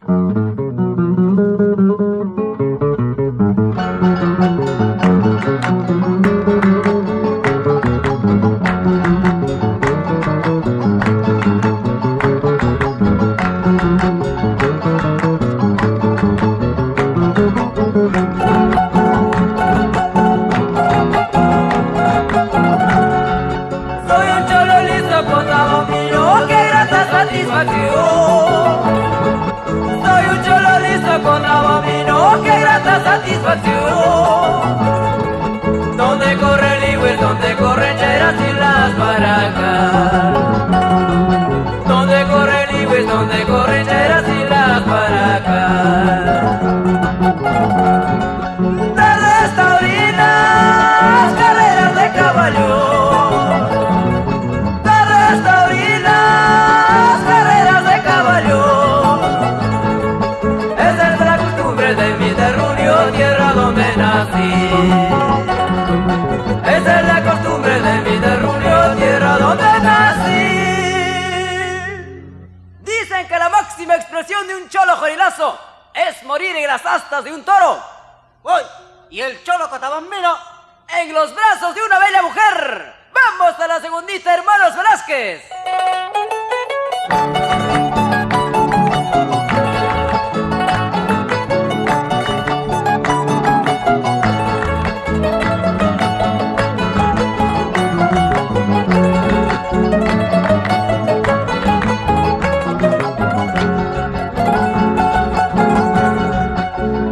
Soy un cholo listo con abomino, qué grata satisfacción. Donde corre el Lewis, donde corren cheras y las baracas. Donde corre el Lewis, donde corren cheras y las baracas. Tardes taurinas, carreras de caballo. Esa es la costumbre de mi terruño, tierra donde nací. Dicen que la máxima expresión de un cholo jorilazo es morir en las astas de un toro. ¡Uy! Y el cholo cotabambino en los brazos de una bella mujer. ¡Vamos a la segundita, hermanos Velázquez!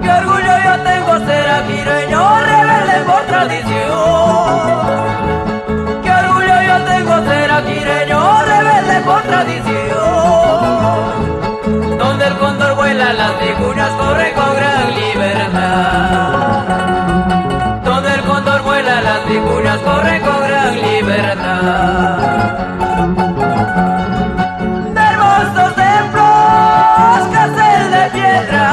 Qué orgullo yo tengo ser aquireño, rebelde por tradición. Donde el cóndor vuela, las vicuñas corren con gran libertad. Donde el cóndor vuela, las vicuñas corren con gran libertad. De hermosos templos, cárcel de piedra.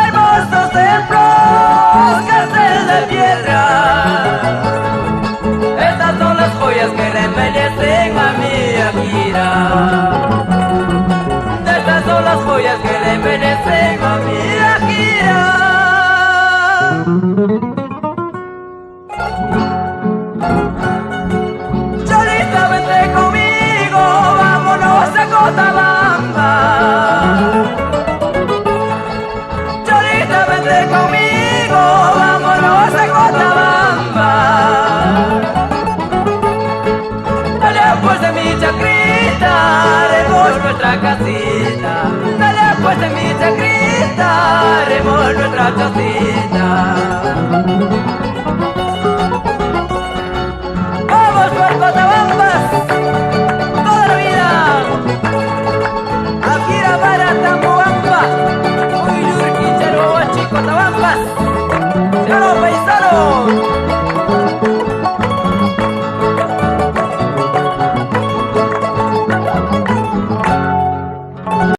Hermosos templos, cárcel de piedra. Estas son las joyas que le embellecen a mi Akira. Estas son las joyas que le embellecen a mi Akira. Cholita, vente conmigo, vámonos a Cochabamba. Cholita, vente conmigo, vámonos a Cochabamba. Dale pues de mi chacrita, haremos nuestra casita. Dale pues de mi chacrita, haremos nuestra chocita.